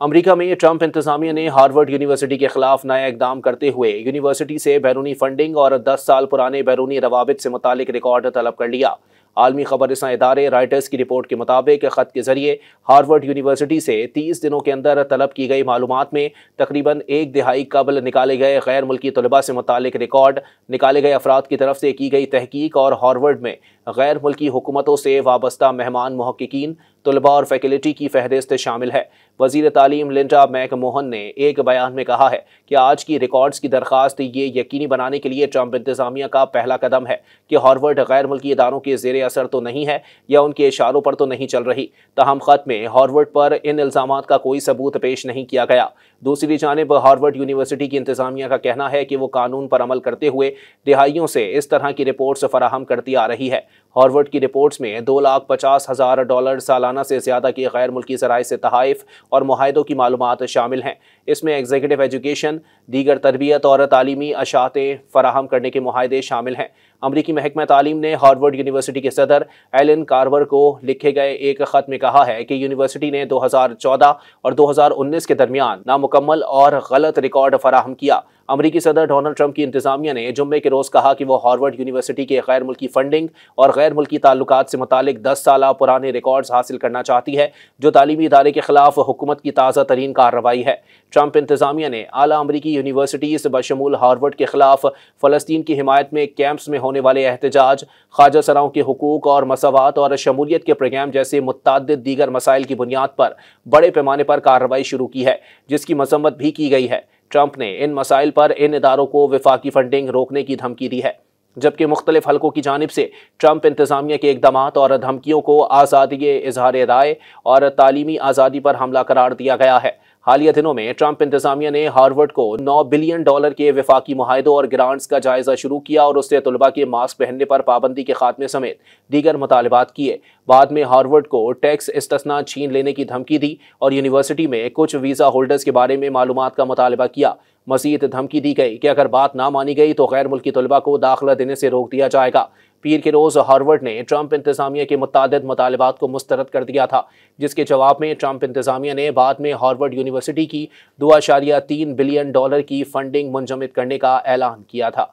America में Trump इंतजामिया ने हार्वर्ड यूनिवर्सिटी के खिलाफ नया इकदाम करते हुए यूनिवर्सिटी से बैरूनी फंडिंग और 10 साल पुराने बैरूनी रवाबित से मुतालिक रिकॉर्ड तलब कर लिया। आलमी खबररसां इदारे राइटर्स की रिपोर्ट के मुताबिक खत के जरिए हार्वर्ड यूनिवर्सिटी से 30 दिनों के अंदर तलब की गई मालूमात में तकरीबन एक दिहाई कबल निकाले गए गैर मुल्की तलबा से मुतालिक रिकॉर्ड, निकाले गए अफराद की तरफ से की गई तहकीक और हार्वर्ड में गैर मुल्की हुकूमतों से वाबस्ता मेहमान मुहक्किकीन, तलबा और फैकल्टी की फहरिस्त शामिल है। वज़ीर तालीम लिंडा मैकमोहन ने एक बयान में कहा है कि आज की रिकॉर्ड्स की दरख्वास्त ये यकीनी बनाने के लिए ट्रंप इंतजामिया का पहला कदम है कि हार्वर्ड गैर मुल्की इदारों के ज़ेर असर तो नहीं है या उनके इशारों पर तो नहीं चल रही। तहम खत में हार्वर्ड पर इन इल्ज़ामात का कोई सबूत पेश नहीं किया गया। दूसरी जानिब हार्वर्ड यूनिवर्सिटी की इंतजामिया का कहना है कि वो कानून पर अमल करते हुए दिहाइयों से इस तरह की रिपोर्ट्स फराहम करती आ रही है। हार्वर्ड की रिपोर्ट्स में $2,50,000 सालाना से ज़्यादा की गैर मुल्की ज़राए से तहाइफ और मुआहदों की मालूमात शामिल हैं। इसमें एग्जीक्यूटिव एजुकेशन, दीगर तरबियत और तालीमी अशाते फराहम करने के मुआहदे शामिल हैं। अमरीकी महकमा तालीम ने हार्वर्ड यूनिवर्सिटी के सदर एलन कार्वर को लिखे गए एक ख़त में कहा है कि यूनिवर्सिटी ने 2014 और 2019 के दरमियान नामुकम्मल और गलत रिकॉर्ड फराहम किया। अमरीकी सदर डोनाल्ड ट्रंप की इंतजामिया ने जुम्मे के रोज़ कहा कि वो हार्वर्ड यूनिवर्सिटी के गैर मुल्की फंडिंग और गैर मुल्की ताल्लुकात से मुतालिक 10 साल पुराने रिकॉर्ड्स हासिल करना चाहती है, जो तालीमी इदारे के खिलाफ हुकूमत की ताज़ा तरीन कार्रवाई है। ट्रंप इंतजामिया ने आला अमरीकी यूनिवर्सिटीज़ बशमूल हार्वर्ड के खिलाफ फ़लस्तीन की हिमायत में कैंप्स में होने वाले एहतजाज, ख्वाजा सराओं के हुकूक और मसावात और शमूलियत के प्रोग्राम जैसे मुतअद्दिद दीगर मसाइल की बुनियाद पर बड़े पैमाने पर कार्रवाई शुरू की है, जिसकी मजम्मत भी की गई है। ट्रंप ने इन मसाइल पर इन इदारों को वफाकी फंडिंग रोकने की धमकी दी है, जबकि मुख्तलिफ हलकों की जानिब से ट्रंप इंतजामिया के इकदामात और धमकियों को आज़ादी इजहार राय और तालीमी आज़ादी पर हमला करार दिया गया है। हालिया दिनों में ट्रंप इंतजामिया ने हार्वर्ड को $9 बिलियन के वफाकी मुआहदों और ग्रांट्स का जायजा शुरू किया और उससे तलबा के मास्क पहनने पर पाबंदी के खात्मे समेत दीगर मुतालबात किए। बाद में हार्वर्ड को टैक्स इस्तिस्ना छीन लेने की धमकी दी और यूनिवर्सिटी में कुछ वीज़ा होल्डर्स के बारे में मालूमात का मुतालबा किया। मज़ीद धमकी दी गई कि अगर बात ना मानी गई तो गैर मुल्की तलबा को दाखिला देने से रोक दिया जाएगा। पीर के रोज़ हार्वर्ड ने ट्रंप इंतजामिया के मुतादिद मुतालबात को मुस्तरद कर दिया था, जिसके जवाब में ट्रंप इंतजामिया ने बाद में हार्वर्ड यूनिवर्सिटी की $2.3 बिलियन की फंडिंग मुंजमद करने का ऐलान किया था।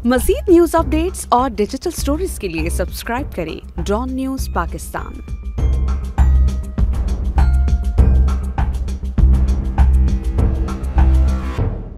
मज़ीद न्यूज़ अपडेट्स और डिजिटल स्टोरीज के लिए सब्सक्राइब करें डॉन न्यूज़ पाकिस्तान।